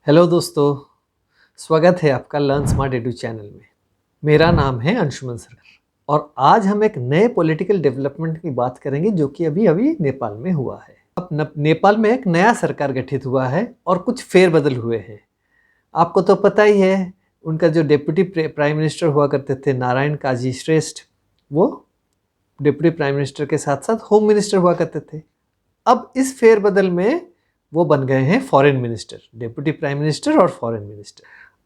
Hello दोस्तों, स्वागत है आपका लर्न स्मार्ट एडू चैनल में। मेरा नाम है अंशुमन सरकार और आज हम एक नए पॉलिटिकल डेवलपमेंट की बात करेंगे जो कि अभी अभी नेपाल में हुआ है। अब नेपाल में एक नया सरकार गठित हुआ है और कुछ फेरबदल हुए हैं। आपको तो पता ही है, उनका जो डिप्टी प्राइम मिनिस्टर हुआ करते थे नारायण काजी श्रेष्ठ, वो डिप्टी प्राइम मिनिस्टर के साथ साथ होम मिनिस्टर हुआ करते थे। अब इस फेरबदल में वो बन गए हैं foreign minister, deputy prime minister और फॉरेन मिनिस्टर।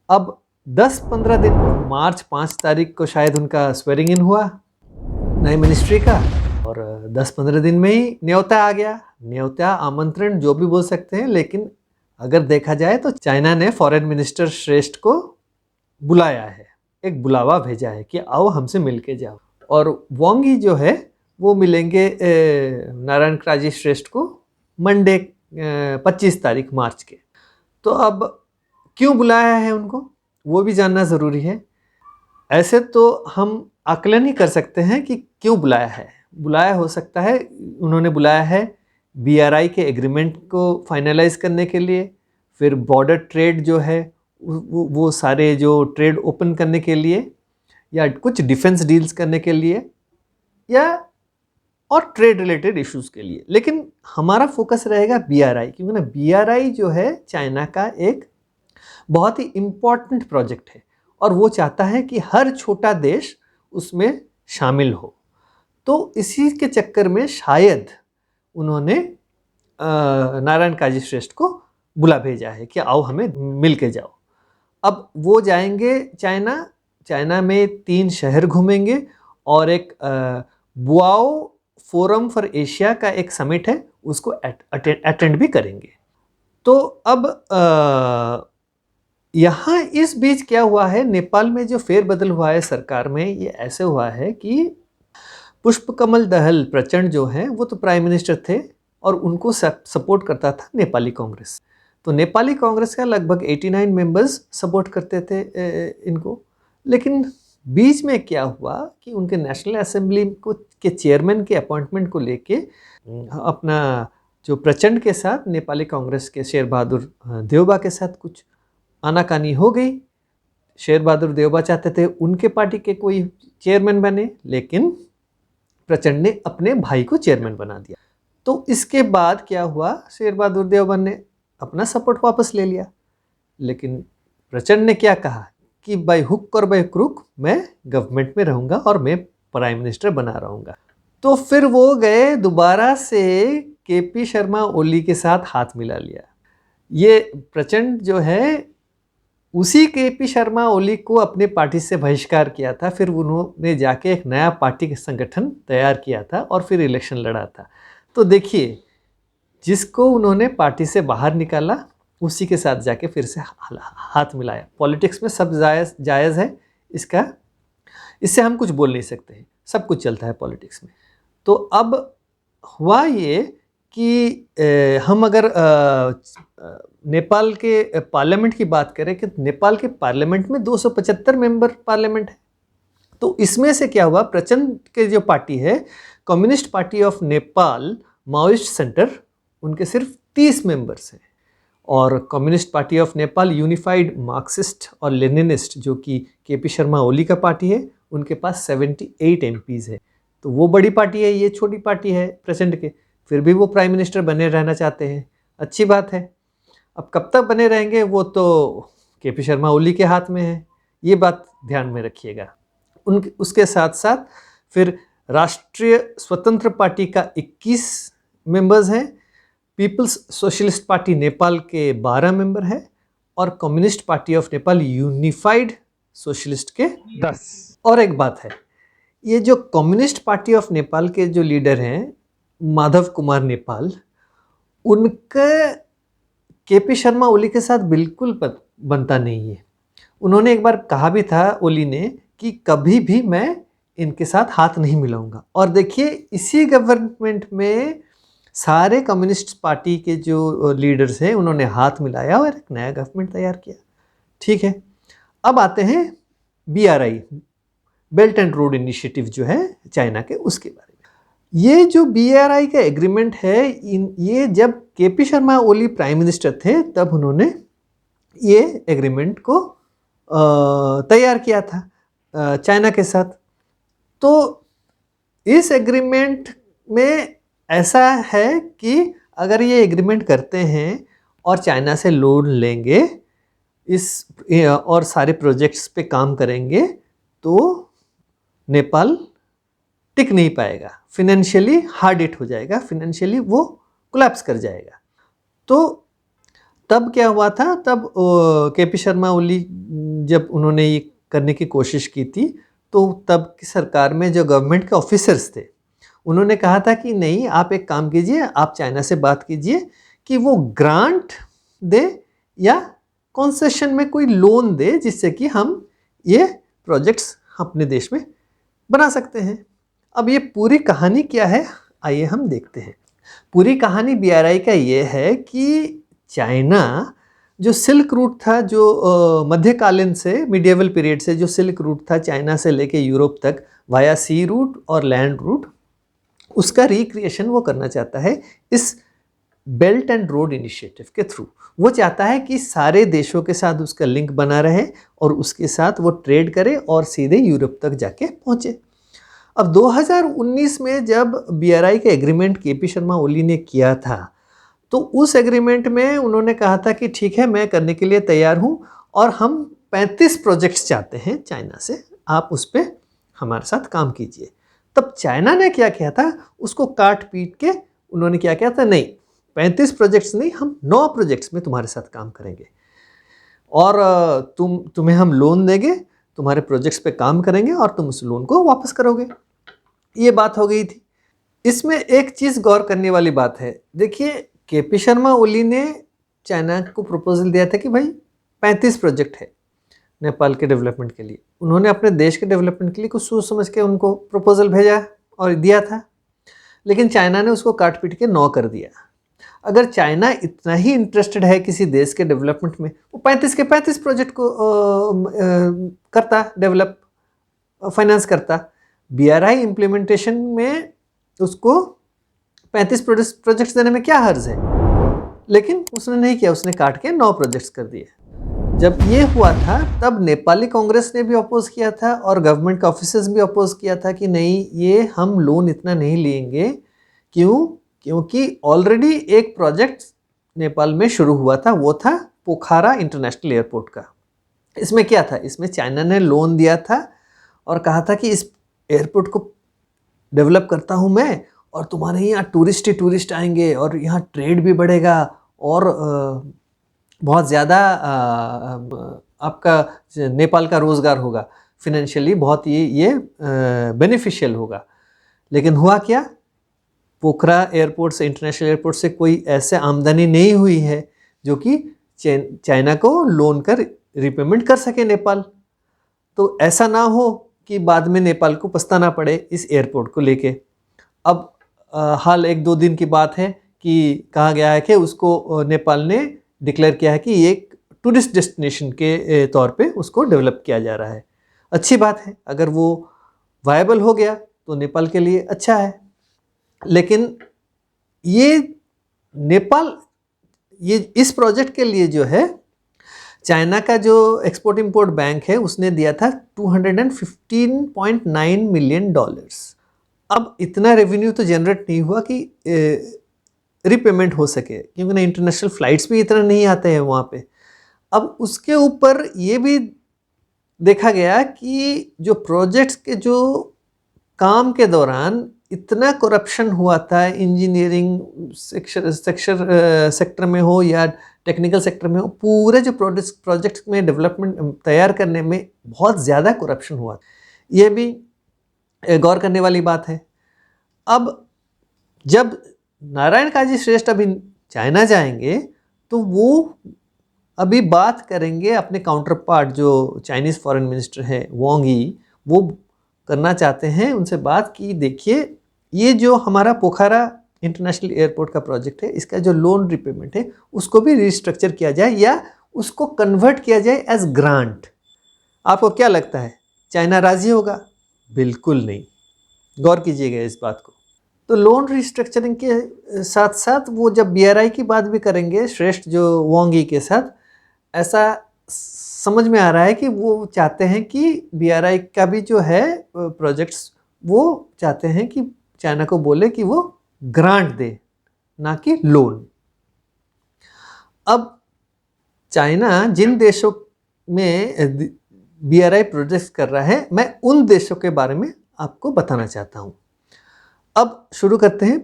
अब 10-15 दिन, मार्च 5 तारीख को शायद उनका स्वेरिंग इन हुआ नए मिनिस्ट्री का, और 10-15 दिन में ही न्योता आ गया। न्योता, आमंत्रण, जो भी बोल सकते हैं, लेकिन अगर देखा जाए तो चाइना ने फॉरेन मिनिस्टर श्रेष्ठ को बुलाया है, एक बुलावा भेजा है कि आओ हमसे मिल के जाओ। और वांग यी जो है वो मिलेंगे नारायण काजी श्रेष्ठ को मंडे 25 तारीख मार्च के। तो अब क्यों बुलाया है उनको, वो भी जानना ज़रूरी है। ऐसे तो हम आकलन ही कर सकते हैं कि क्यों बुलाया है। बुलाया हो सकता है, उन्होंने बुलाया है BRI के एग्रीमेंट को फाइनलाइज करने के लिए, फिर बॉर्डर ट्रेड जो है वो सारे जो ट्रेड ओपन करने के लिए, या कुछ डिफेंस डील्स करने के लिए, या और ट्रेड रिलेटेड इश्यूज़ के लिए। लेकिन हमारा फोकस रहेगा BRI, क्योंकि ना BRI जो है चाइना का एक बहुत ही इम्पॉर्टेंट प्रोजेक्ट है और वो चाहता है कि हर छोटा देश उसमें शामिल हो। तो इसी के चक्कर में शायद उन्होंने नारायण काजी श्रेष्ठ को बुला भेजा है कि आओ हमें मिल के जाओ। अब वो जाएंगे चाइना में 3 शहर घूमेंगे और एक बुआओ फोरम फॉर एशिया का एक समिट है, उसको अटेंड भी करेंगे। तो अब यहाँ इस बीच क्या हुआ है, नेपाल में जो फेरबदल हुआ है सरकार में, ये ऐसे हुआ है कि पुष्पकमल दहल प्रचंड जो हैं वो तो प्राइम मिनिस्टर थे और उनको सपोर्ट करता था नेपाली कांग्रेस। तो नेपाली कांग्रेस का लगभग 89 मेंबर्स सपोर्ट करते थे इनको। लेकिन बीच में क्या हुआ कि उनके नेशनल असेंबली के चेयरमैन के अपॉइंटमेंट को लेके अपना जो प्रचंड के साथ नेपाली कांग्रेस के शेर बहादुर देउबा के साथ कुछ आनाकानी हो गई। शेर बहादुर देउबा चाहते थे उनके पार्टी के कोई चेयरमैन बने, लेकिन प्रचंड ने अपने भाई को चेयरमैन बना दिया। तो इसके बाद क्या हुआ, शेर बहादुर देउबा ने अपना सपोर्ट वापस ले लिया। लेकिन प्रचंड ने क्या कहा कि बाय हुक और बाय क्रूक मैं गवर्नमेंट में रहूँगा और मैं प्राइम मिनिस्टर बना रहूँगा। तो फिर वो गए दोबारा से KP शर्मा ओली के साथ हाथ मिला लिया। ये प्रचंड जो है उसी KP शर्मा ओली को अपने पार्टी से बहिष्कार किया था, फिर उन्होंने जाके एक नया पार्टी संगठन तैयार किया था और फिर इलेक्शन लड़ा था। तो देखिए, जिसको उन्होंने पार्टी से बाहर निकाला उसी के साथ जाके फिर से हाथ मिलाया। पॉलिटिक्स में सब जायज़ है, इससे हम कुछ बोल नहीं सकते हैं, सब कुछ चलता है पॉलिटिक्स में। तो अब हुआ ये कि हम अगर नेपाल के पार्लियामेंट की बात करें कि नेपाल के पार्लियामेंट में 275 मेंबर पार्लियामेंट है। तो इसमें से क्या हुआ, प्रचंड के जो पार्टी है communist party of Nepal Maoist centre, उनके सिर्फ 30 मेंबर्स हैं। और communist party of Nepal unified Marxist और लेनिनिस्ट जो कि KP शर्मा ओली का पार्टी है, उनके पास 78 MPs है। तो वो बड़ी पार्टी है, ये छोटी पार्टी है प्रचंड के, फिर भी वो प्राइम मिनिस्टर बने रहना चाहते हैं। अच्छी बात है। अब कब तक बने रहेंगे वो तो KP शर्मा ओली के हाथ में है, ये बात ध्यान में रखिएगा। उसके साथ साथ फिर राष्ट्रीय स्वतंत्र पार्टी का 21 मेंबर्स हैं, पीपल्स सोशलिस्ट पार्टी नेपाल के 12 मेंबर हैं और communist party of Nepal unified socialist के 10। और एक बात है, ये जो कम्युनिस्ट पार्टी ऑफ नेपाल के जो लीडर हैं माधव कुमार नेपाल, उनका KP शर्मा ओली के साथ बिल्कुल बनता नहीं है। उन्होंने एक बार कहा भी था ओली ने कि कभी भी मैं इनके साथ हाथ नहीं मिलाऊंगा। और देखिए, इसी गवर्नमेंट में सारे कम्युनिस्ट पार्टी के जो लीडर्स हैं उन्होंने हाथ मिलाया और एक नया गवर्नमेंट तैयार किया। ठीक है, अब आते हैं BRI, belt and road initiative जो है चाइना के, उसके बारे में। ये जो BRI का एग्रीमेंट है, ये जब KP Sharma Oli prime minister थे तब उन्होंने ये एग्रीमेंट को तैयार किया था चाइना के साथ। तो इस एग्रीमेंट में ऐसा है कि अगर ये एग्रीमेंट करते हैं और चाइना से लोन लेंगे और सारे प्रोजेक्ट्स पे काम करेंगे तो नेपाल टिक नहीं पाएगा, फिनेंशियली हार्ड हिट हो जाएगा, फिनेंशियली वो कोलैप्स कर जाएगा। तो तब क्या हुआ था, तब केपी शर्मा ओली जब उन्होंने ये करने की कोशिश की थी तो तब की सरकार में जो गवर्नमेंट के ऑफिसर्स थे उन्होंने कहा था कि नहीं, आप एक काम कीजिए, आप चाइना से बात कीजिए कि वो ग्रांट दे या कॉन्सेशन में कोई लोन दे जिससे कि हम ये प्रोजेक्ट्स अपने देश में बना सकते हैं। अब ये पूरी कहानी क्या है, आइए हम देखते हैं। पूरी कहानी बीआरआई का ये है कि चाइना जो सिल्क रूट था, जो मध्यकालीन से मिडिएवल पीरियड से जो सिल्क रूट था चाइना से लेके यूरोप तक वाया सी रूट और लैंड रूट, उसका रिक्रिएशन वो करना चाहता है इस बेल्ट एंड रोड इनिशिएटिव के थ्रू। वो चाहता है कि सारे देशों के साथ उसका लिंक बना रहे और उसके साथ वो ट्रेड करे और सीधे यूरोप तक जाके पहुँचे। अब 2019 में जब बीआरआई का एग्रीमेंट केपी शर्मा ओली ने किया था तो उस एग्रीमेंट में उन्होंने कहा था कि ठीक है, मैं करने के लिए तैयार हूँ और हम 35 प्रोजेक्ट्स चाहते हैं चाइना से, आप उस पर हमारे साथ काम कीजिए। तब चाइना ने क्या किया था, उसको काट पीट के उन्होंने क्या किया था, नहीं 35 प्रोजेक्ट्स नहीं, हम 9 प्रोजेक्ट्स में तुम्हारे साथ काम करेंगे और तुम्हें हम लोन देंगे, तुम्हारे प्रोजेक्ट्स पे काम करेंगे और तुम उस लोन को वापस करोगे। ये बात हो गई थी। इसमें एक चीज़ गौर करने वाली बात है, देखिए केपी शर्मा ओली ने चाइना को प्रपोजल दिया था कि भाई 35 प्रोजेक्ट है नेपाल के डेवलपमेंट के लिए। उन्होंने अपने देश के डेवलपमेंट के लिए कुछ सोच समझ के उनको प्रपोजल भेजा और दिया था, लेकिन चाइना ने उसको काट पीट के 9 कर दिया। अगर चाइना इतना ही इंटरेस्टेड है किसी देश के डेवलपमेंट में, वो 35 के 35 प्रोजेक्ट को करता, डेवलप फाइनेंस करता। बीआरआई इम्प्लीमेंटेशन में उसको 35 प्रोजेक्ट्स देने में क्या हर्ज है, लेकिन उसने नहीं किया, उसने काट के 9 प्रोजेक्ट्स कर दिए। जब ये हुआ था तब नेपाली कांग्रेस ने भी अपोज किया था और गवर्नमेंट के ऑफिसर्स भी अपोज किया था कि नहीं, ये हम लोन इतना नहीं लेंगे। क्यों? क्योंकि ऑलरेडी एक प्रोजेक्ट नेपाल में शुरू हुआ था, वो था पोखरा इंटरनेशनल एयरपोर्ट का। इसमें क्या था, इसमें चाइना ने लोन दिया था और कहा था कि इस एयरपोर्ट को डेवलप करता हूँ मैं और तुम्हारे यहाँ टूरिस्ट ही टूरिस्ट आएंगे और यहाँ ट्रेड भी बढ़ेगा और बहुत ज़्यादा आपका नेपाल का रोज़गार होगा, फिनेंशियली बहुत ये बेनिफिशियल होगा। लेकिन हुआ क्या, पोखरा एयरपोर्ट से, इंटरनेशनल एयरपोर्ट से कोई ऐसे आमदनी नहीं हुई है जो कि चाइना को लोन कर रिपेमेंट कर सके नेपाल। तो ऐसा ना हो कि बाद में नेपाल को पछताना पड़े इस एयरपोर्ट को लेके। अब हाल 1-2 दिन की बात है कि कहा गया है कि उसको नेपाल ने डिक्लेयर किया है कि एक टूरिस्ट डेस्टिनेशन के तौर पे उसको डेवलप किया जा रहा है। अच्छी बात है, अगर वो वायबल हो गया तो नेपाल के लिए अच्छा है। लेकिन ये नेपाल, ये इस प्रोजेक्ट के लिए जो है चाइना का जो एक्सपोर्ट इंपोर्ट बैंक है उसने दिया था $215.9 मिलियन। अब इतना रेवेन्यू तो जनरेट नहीं हुआ कि रिपेमेंट हो सके, क्योंकि ना इंटरनेशनल फ्लाइट्स भी इतना नहीं आते हैं वहाँ पे। अब उसके ऊपर ये भी देखा गया कि जो प्रोजेक्ट्स के जो काम के दौरान इतना करप्शन हुआ था, इंजीनियरिंग सेक्टर में हो या टेक्निकल सेक्टर में हो, पूरे जो प्रोजेक्ट्स में डेवलपमेंट तैयार करने में बहुत ज़्यादा करप्शन हुआ। ये भी गौर करने वाली बात है। अब जब नारायण काजी श्रेष्ठ अभी चाइना जाएंगे तो वो अभी बात करेंगे अपने काउंटर पार्ट जो चाइनीज़ फॉरेन मिनिस्टर है वांग यी, वो करना चाहते हैं उनसे बात की देखिए ये जो हमारा पोखरा इंटरनेशनल एयरपोर्ट का प्रोजेक्ट है, इसका जो लोन रिपेमेंट है उसको भी रिस्ट्रक्चर किया जाए या उसको कन्वर्ट किया जाए एज ग्रांट। आपको क्या लगता है, चाइना राज़ी होगा? बिल्कुल नहीं। गौर कीजिएगा इस बात को। तो लोन रिस्ट्रक्चरिंग के साथ साथ वो जब बीआरआई की बात भी करेंगे श्रेष्ठ जो वांग यी के साथ, ऐसा समझ में आ रहा है कि वो चाहते हैं कि बीआरआई का भी जो है प्रोजेक्ट्स, वो चाहते हैं कि चाइना को बोले कि वो ग्रांट दे, ना कि लोन। अब चाइना जिन देशों में बीआरआई प्रोजेक्ट्स कर रहा है, मैं उन देशों के बारे में आपको बताना चाहता हूँ। अब शुरू करते हैं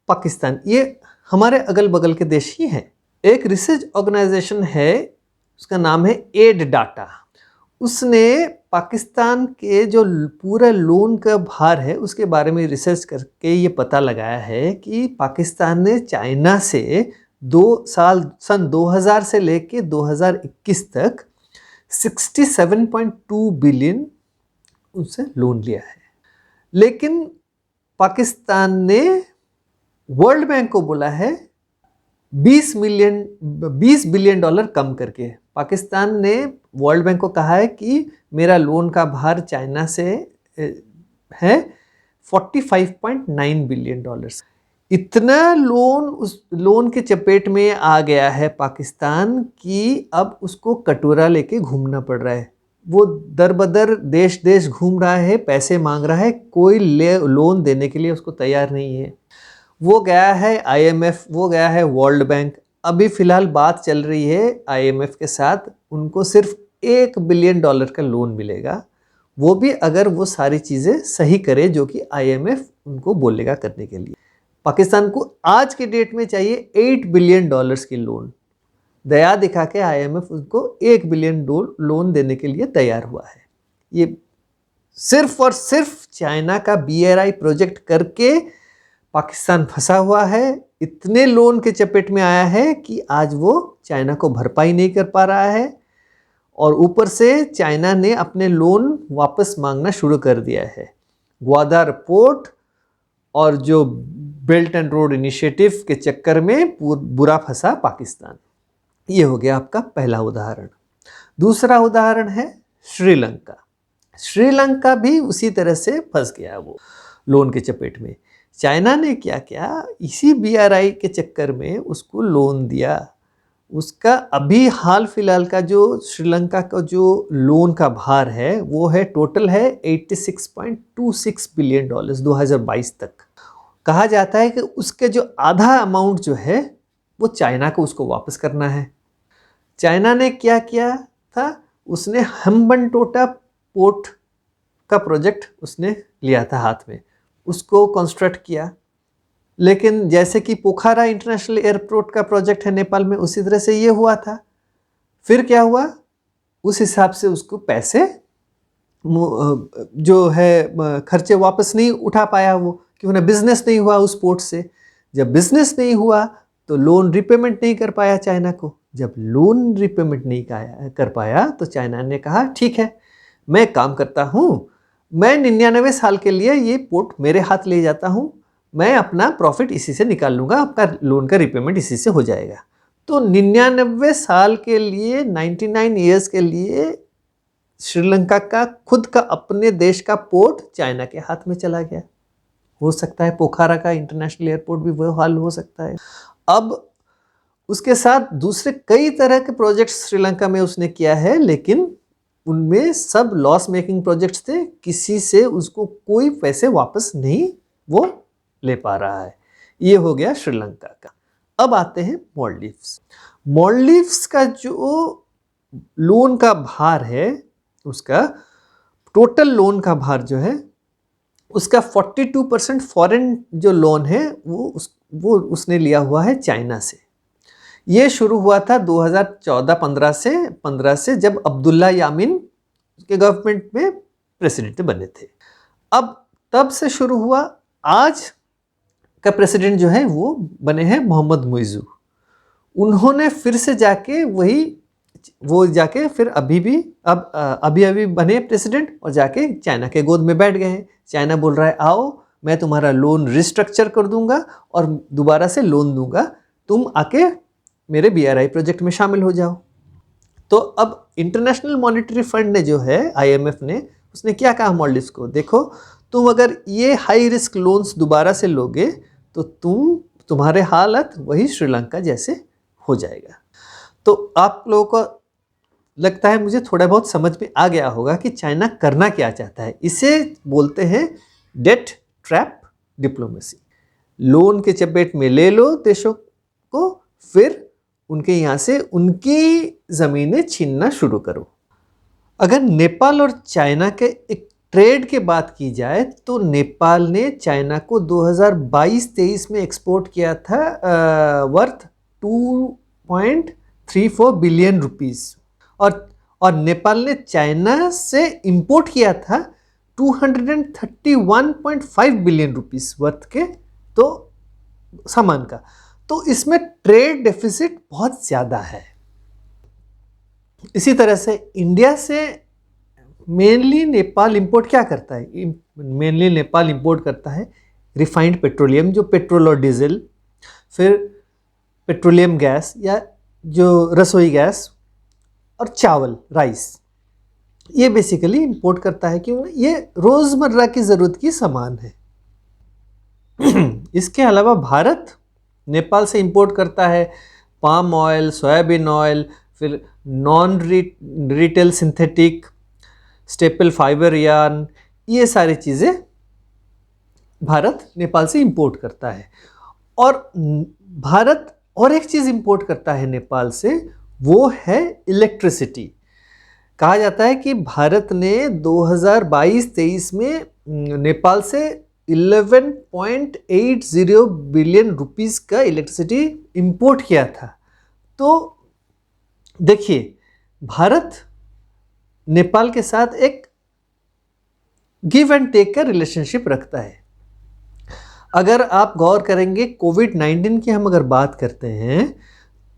पाकिस्तान। ये हमारे अगल बगल के देश ही हैं। एक रिसर्च ऑर्गेनाइजेशन है, उसका नाम है एड डाटा। उसने पाकिस्तान के जो पूरा लोन का भार है उसके बारे में रिसर्च करके ये पता लगाया है कि पाकिस्तान ने चाइना से सन 2000 से लेके 2021 तक 67.2 बिलियन उनसे लोन लिया है। लेकिन पाकिस्तान ने वर्ल्ड बैंक को बोला है 20 बिलियन डॉलर कम करके। पाकिस्तान ने वर्ल्ड बैंक को कहा है कि मेरा लोन का भार चाइना से है 45.9 बिलियन डॉलर्स। इतना लोन उस लोन के चपेट में आ गया है पाकिस्तान कि अब उसको कटोरा लेके घूमना पड़ रहा है। वो दर बदर देश देश घूम रहा है, पैसे मांग रहा है, कोई लोन देने के लिए उसको तैयार नहीं है। वो गया है आईएमएफ, वो गया है वर्ल्ड बैंक। अभी फ़िलहाल बात चल रही है आईएमएफ के साथ, उनको सिर्फ $1 बिलियन का लोन मिलेगा, वो भी अगर वो सारी चीज़ें सही करे जो कि आईएमएफ उनको बोलेगा करने के लिए। पाकिस्तान को आज के डेट में चाहिए $8 बिलियन की लोन। दया दिखा के आईएमएफ उनको $1 बिलियन लोन देने के लिए तैयार हुआ है। ये सिर्फ और सिर्फ चाइना का बीआरआई प्रोजेक्ट करके पाकिस्तान फंसा हुआ है, इतने लोन के चपेट में आया है कि आज वो चाइना को भरपाई नहीं कर पा रहा है, और ऊपर से चाइना ने अपने लोन वापस मांगना शुरू कर दिया है। ग्वादर पोर्ट और जो बेल्ट एंड रोड इनिशिएटिव के चक्कर में बुरा फंसा पाकिस्तान। ये हो गया आपका पहला उदाहरण। दूसरा उदाहरण है श्रीलंका। श्रीलंका भी उसी तरह से फंस गया वो लोन के चपेट में। चाइना ने क्या किया, इसी बीआरआई के चक्कर में उसको लोन दिया। उसका अभी हाल फिलहाल का जो श्रीलंका का जो लोन का भार है वो है टोटल है 86.26 बिलियन डॉलर्स 2022 तक। कहा जाता है कि उसके जो आधा अमाउंट जो है वो चाइना को उसको वापस करना है। चाइना ने क्या किया था, उसने हम्बनटोटा पोर्ट का प्रोजेक्ट उसने लिया था हाथ में, उसको कंस्ट्रक्ट किया। लेकिन जैसे कि पोखरा इंटरनेशनल एयरपोर्ट का प्रोजेक्ट है नेपाल में, उसी तरह से ये हुआ था। फिर क्या हुआ, उस हिसाब से उसको पैसे जो है खर्चे वापस नहीं उठा पाया वो, क्योंकि उन्हें बिजनेस नहीं हुआ उस पोर्ट से। जब बिजनेस नहीं हुआ तो लोन रिपेमेंट नहीं कर पाया चाइना को। जब लोन रिपेमेंट नहीं कर पाया तो चाइना ने कहा ठीक है, मैं काम करता हूँ, मैं 99 साल के लिए ये पोर्ट मेरे हाथ ले जाता हूँ, मैं अपना प्रॉफिट इसी से निकाल लूँगा, आपका लोन का रिपेमेंट इसी से हो जाएगा। तो 99 साल के लिए, 99 ईयर्स के लिए श्रीलंका का खुद का अपने देश का पोर्ट चाइना के हाथ में चला गया। हो सकता है पोखरा का इंटरनेशनल एयरपोर्ट भी वो हाल हो सकता है। अब उसके साथ दूसरे कई तरह के प्रोजेक्ट्स श्रीलंका में उसने किया है, लेकिन उनमें सब लॉस मेकिंग प्रोजेक्ट्स थे, किसी से उसको कोई पैसे वापस नहीं वो ले पा रहा है। ये हो गया श्रीलंका का। अब आते हैं मालदीव्स। मालदीव्स का जो लोन का भार है, उसका टोटल लोन का भार जो है उसका 42% फॉरेन जो लोन है वो उसने लिया हुआ है चाइना से। ये शुरू हुआ था 2014-15 से जब अब्दुल्ला यामीन के गवर्नमेंट में प्रेसिडेंट बने थे। अब तब से शुरू हुआ। आज का प्रेसिडेंट जो है वो बने हैं मोहम्मद मुइज़ू। उन्होंने फिर से जाके फिर अभी बने प्रेसिडेंट और जाके चाइना के गोद में बैठ गए हैं। चाइना बोल रहा है आओ, मैं तुम्हारा लोन रिस्ट्रक्चर कर दूंगा और दोबारा से लोन दूंगा, तुम आके मेरे बीआरआई प्रोजेक्ट में शामिल हो जाओ। तो अब इंटरनेशनल मॉनेटरी फंड ने जो है, आईएमएफ ने, उसने क्या कहा मालदीव्स को, देखो तुम अगर ये हाई रिस्क लोन्स दोबारा से लोगे तो तुम्हारे हालत वही श्रीलंका जैसे हो जाएगा। तो आप लोगों को लगता है, मुझे थोड़ा बहुत समझ में आ गया होगा कि चाइना करना क्या चाहता है। इसे बोलते हैं डेट ट्रैप डिप्लोमेसी। लोन के चपेट में ले लो देशों को, फिर उनके यहाँ से उनकी ज़मीनें छीनना शुरू करो। अगर नेपाल और चाइना के एक ट्रेड के बात की जाए तो नेपाल ने चाइना को 2022-23 में एक्सपोर्ट किया था वर्थ 2.34 बिलियन रुपीस, और नेपाल ने चाइना से इंपोर्ट किया था 231.5 बिलियन रुपीस वर्थ के तो सामान का। तो इसमें ट्रेड डेफिसिट बहुत ज़्यादा है। इसी तरह से इंडिया से मेनली नेपाल इंपोर्ट क्या करता है? मेनली नेपाल इंपोर्ट करता है रिफाइंड पेट्रोलियम, जो पेट्रोल और डीजल, फिर पेट्रोलियम गैस या जो रसोई गैस, और चावल, राइस, ये बेसिकली इंपोर्ट करता है क्यों? ये रोज़मर्रा की ज़रूरत की सामान है। इसके अलावा भारत नेपाल से इंपोर्ट करता है पाम ऑयल, सोयाबीन ऑयल, फिर non retail synthetic, staple fibre yarn, ये सारी चीज़ें भारत नेपाल से इंपोर्ट करता है। और भारत और एक चीज़ इंपोर्ट करता है नेपाल से, वो है इलेक्ट्रिसिटी। कहा जाता है कि भारत ने 2022-23 में नेपाल से 11.80 बिलियन रुपीस का इलेक्ट्रिसिटी इंपोर्ट किया था। तो देखिए, भारत नेपाल के साथ एक गिव एंड टेक का रिलेशनशिप रखता है। अगर आप गौर करेंगे, कोविड-19 की हम अगर बात करते हैं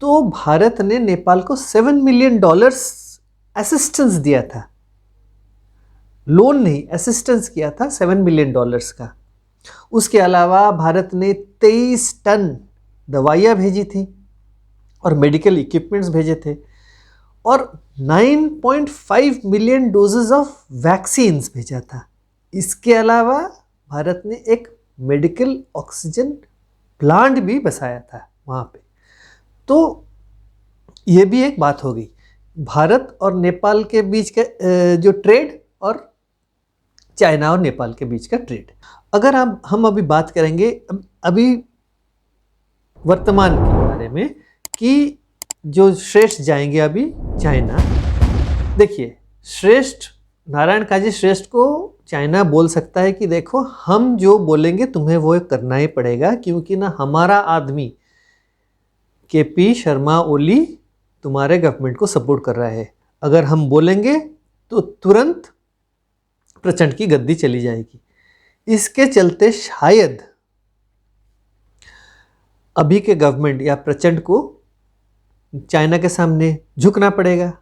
तो भारत ने नेपाल को $7 मिलियन असिस्टेंस दिया था। लोन नहीं, असिस्टेंस किया था $7 मिलियन का। उसके अलावा भारत ने 23 टन दवाइयाँ भेजी थी और मेडिकल इक्विपमेंट्स भेजे थे, और 9.5 मिलियन डोजेज ऑफ वैक्सीन्स भेजा था। इसके अलावा भारत ने एक मेडिकल ऑक्सीजन प्लांट भी बसाया था वहाँ पे। तो ये भी एक बात हो गई भारत और नेपाल के बीच का जो ट्रेड, और चाइना और नेपाल के बीच का ट्रेड। अगर हम अभी बात करेंगे अभी वर्तमान के बारे में कि जो श्रेष्ठ जाएंगे अभी चाइना। देखिए, श्रेष्ठ नारायण काजी श्रेष्ठ को चाइना बोल सकता है कि देखो, हम जो बोलेंगे तुम्हें वो करना ही पड़ेगा, क्योंकि ना हमारा आदमी केपी शर्मा ओली तुम्हारे गवर्नमेंट को सपोर्ट कर रहा है। अगर हम बोलेंगे तो तुरंत प्रचंड की गद्दी चली जाएगी। इसके चलते शायद अभी के गवर्नमेंट या प्रचंड को चाइना के सामने झुकना पड़ेगा,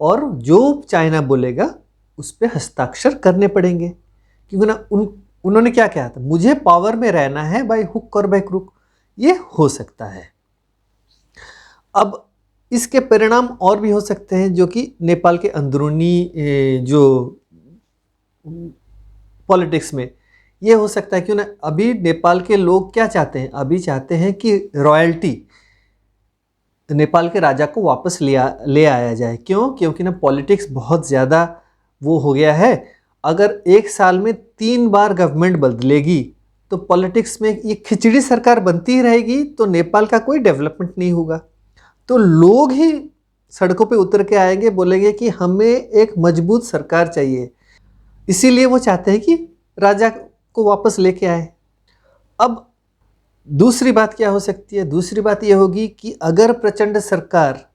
और जो चाइना बोलेगा उस पर हस्ताक्षर करने पड़ेंगे, क्योंकि ना उन्होंने क्या कहा था, मुझे पावर में रहना है बाय हुक और बाय क्रुक। ये हो सकता है। अब इसके परिणाम और भी हो सकते हैं, जो कि नेपाल के अंदरूनी जो पॉलिटिक्स में ये हो सकता है। क्यों ना, अभी नेपाल के लोग क्या चाहते हैं? अभी चाहते हैं कि रॉयल्टी नेपाल के राजा को वापस ले आया जाए। क्यों? क्योंकि ना पॉलिटिक्स बहुत ज़्यादा वो हो गया है। अगर एक साल में 3 बार गवर्नमेंट बदलेगी तो पॉलिटिक्स में ये खिचड़ी सरकार बनती ही रहेगी, तो नेपाल का कोई डेवलपमेंट नहीं होगा। तो लोग ही सड़कों पे उतर के आएंगे, बोलेंगे कि हमें एक मजबूत सरकार चाहिए। इसीलिए वो चाहते हैं कि राजा को वापस लेके आए। अब दूसरी बात क्या हो सकती है? दूसरी बात ये होगी कि अगर प्रचंड सरकार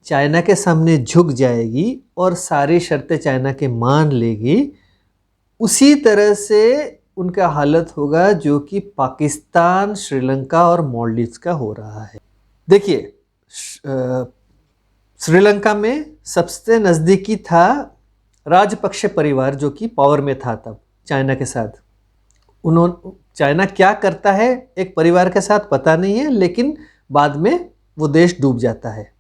चाइना के सामने झुक जाएगी और सारी शर्तें चाइना के मान लेगी, उसी तरह से उनका हालत होगा जो कि पाकिस्तान, श्रीलंका और मालदीव्स का हो रहा है। देखिए, श्रीलंका में सबसे नज़दीकी था राजपक्षे परिवार, जो कि पावर में था तब चाइना के साथ। चाइना क्या करता है एक परिवार के साथ पता नहीं है, लेकिन बाद में वो देश डूब जाता है।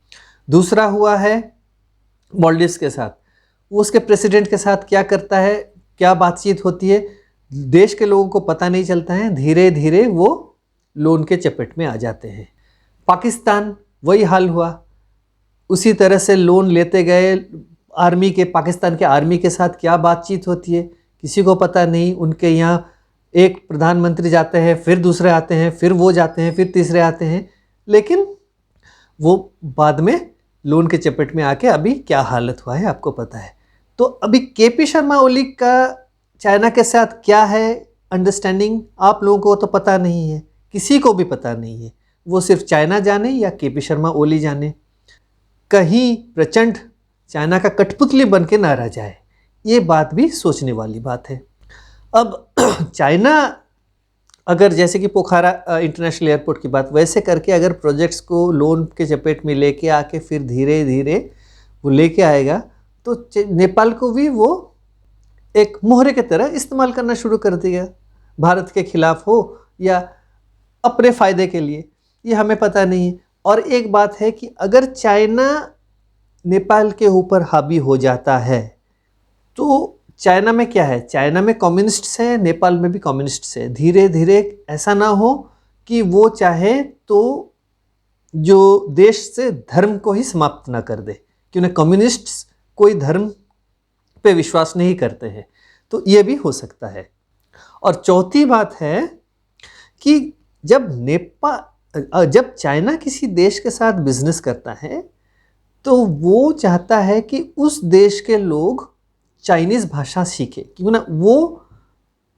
दूसरा हुआ है मालदीव्स के साथ, वो उसके प्रेसिडेंट के साथ क्या करता है, क्या बातचीत होती है, देश के लोगों को पता नहीं चलता है। धीरे धीरे वो लोन के चपेट में आ जाते हैं। पाकिस्तान वही हाल हुआ। उसी तरह से लोन लेते गए। आर्मी के, पाकिस्तान के आर्मी के साथ क्या बातचीत होती है किसी को पता नहीं। उनके यहाँ एक प्रधानमंत्री जाते हैं, फिर दूसरे आते हैं, फिर वो जाते हैं, फिर तीसरे आते हैं, लेकिन वो बाद में लोन के चपेट में आके अभी क्या हालत हुआ है आपको पता है। तो अभी केपी शर्मा ओली का चाइना के साथ क्या है अंडरस्टैंडिंग, आप लोगों को तो पता नहीं है, किसी को भी पता नहीं है। वो सिर्फ चाइना जाने या केपी शर्मा ओली जाने, कहीं प्रचंड चाइना का कठपुतली बन के ना रह जाए, ये बात भी सोचने वाली बात है। अब चाइना अगर जैसे कि पोखरा इंटरनेशनल एयरपोर्ट की बात, वैसे करके अगर प्रोजेक्ट्स को लोन के चपेट में लेके आके फिर धीरे धीरे वो लेके आएगा तो नेपाल को भी वो एक मोहरे की तरह इस्तेमाल करना शुरू कर देगा, भारत के खिलाफ हो या अपने फ़ायदे के लिए, ये हमें पता नहीं है। और एक बात है कि अगर चाइना नेपाल के ऊपर हावी हो जाता है तो चाइना में क्या है, चाइना में कम्युनिस्ट्स हैं, नेपाल में भी कम्युनिस्ट्स हैं। धीरे धीरे ऐसा ना हो कि वो चाहे तो जो देश से धर्म को ही समाप्त ना कर दे, क्योंकि कम्युनिस्ट्स कोई धर्म पे विश्वास नहीं करते हैं, तो ये भी हो सकता है। और चौथी बात है कि जब चाइना किसी देश के साथ बिजनेस करता है तो वो चाहता है कि उस देश के लोग चाइनीज़ भाषा सीखे, क्योंकि ना वो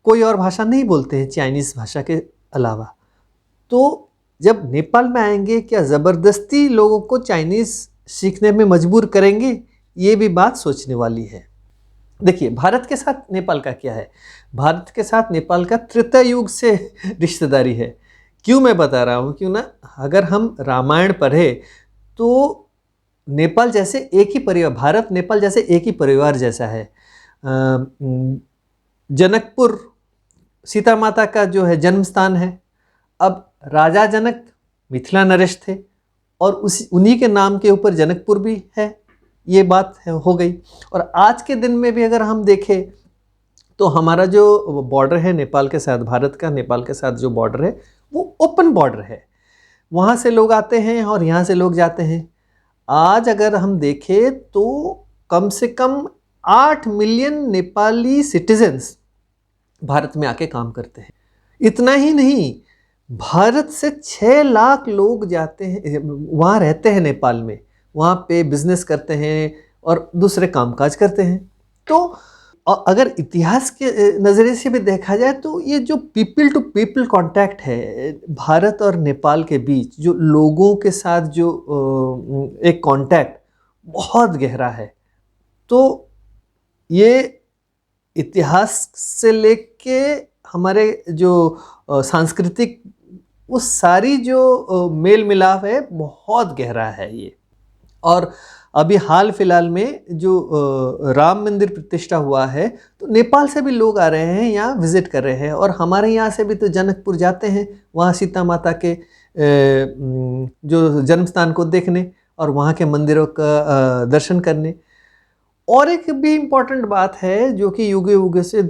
कोई और भाषा नहीं बोलते हैं चाइनीज़ भाषा के अलावा। तो जब नेपाल में आएंगे क्या ज़बरदस्ती लोगों को चाइनीज़ सीखने में मजबूर करेंगे, ये भी बात सोचने वाली है। देखिए भारत के साथ नेपाल का क्या है, भारत के साथ नेपाल का त्रेता युग से रिश्तेदारी है। क्यों मैं बता रहा हूँ, क्यों ना अगर हम रामायण पढ़े तो नेपाल जैसे एक ही परिवार, भारत नेपाल जैसे एक ही परिवार जैसा है। जनकपुर सीता माता का जो है जन्म स्थान है। अब राजा जनक मिथिला नरेश थे और उन्हीं के नाम के ऊपर जनकपुर भी है, ये बात हो गई। और आज के दिन में भी अगर हम देखें तो हमारा जो बॉर्डर है नेपाल के साथ, भारत का नेपाल के साथ जो बॉर्डर है वो ओपन बॉर्डर है, वहाँ से लोग आते हैं और यहाँ से लोग जाते हैं। आज अगर हम देखें तो कम से कम 8 मिलियन नेपाली सिटीजन्स भारत में आके काम करते हैं। इतना ही नहीं, भारत से 6 लाख लोग जाते हैं वहाँ, रहते हैं नेपाल में, वहाँ पे बिजनेस करते हैं और दूसरे कामकाज करते हैं। तो अगर इतिहास के नज़रिए से भी देखा जाए तो ये जो पीपल टू पीपल कांटेक्ट है भारत और नेपाल के बीच, जो लोगों के साथ जो एक कांटेक्ट बहुत गहरा है। तो ये इतिहास से लेके हमारे जो सांस्कृतिक वो सारी जो मेल मिलाप है बहुत गहरा है ये। और अभी हाल फिलहाल में जो राम मंदिर प्रतिष्ठा हुआ है तो नेपाल से भी लोग आ रहे हैं, यहाँ विज़िट कर रहे हैं। और हमारे यहाँ से भी तो जनकपुर जाते हैं वहाँ सीता माता के जो जन्म स्थान को देखने और वहाँ के मंदिरों का दर्शन करने। और एक भी इम्पॉर्टेंट बात है जो कि युग युग से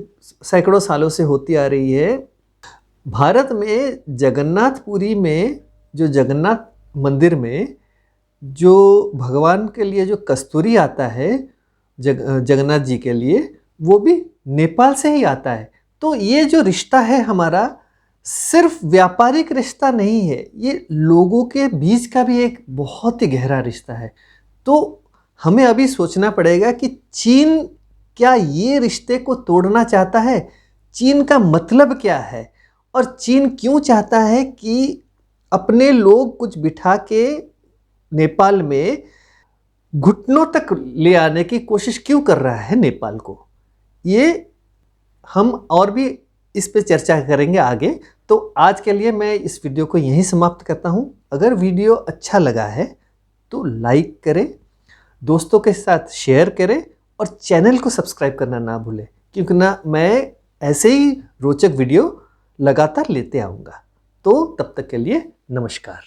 सैकड़ों सालों से होती आ रही है, भारत में जगन्नाथपुरी में जो जगन्नाथ मंदिर में जो भगवान के लिए जो कस्तूरी आता है जगन्नाथ जी के लिए, वो भी नेपाल से ही आता है। तो ये जो रिश्ता है हमारा सिर्फ व्यापारिक रिश्ता नहीं है, ये लोगों के बीच का भी एक बहुत ही गहरा रिश्ता है। तो हमें अभी सोचना पड़ेगा कि चीन क्या ये रिश्ते को तोड़ना चाहता है, चीन का मतलब क्या है और चीन क्यों चाहता है कि अपने लोग कुछ बिठा के नेपाल में घुटनों तक ले आने की कोशिश क्यों कर रहा है नेपाल को। ये हम और भी इस पे चर्चा करेंगे आगे। तो आज के लिए मैं इस वीडियो को यहीं समाप्त करता हूँ। अगर वीडियो अच्छा लगा है तो लाइक करें, दोस्तों के साथ शेयर करें और चैनल को सब्सक्राइब करना ना भूलें, क्योंकि ना मैं ऐसे ही रोचक वीडियो लगातार लेते आऊँगा। तो तब तक के लिए नमस्कार।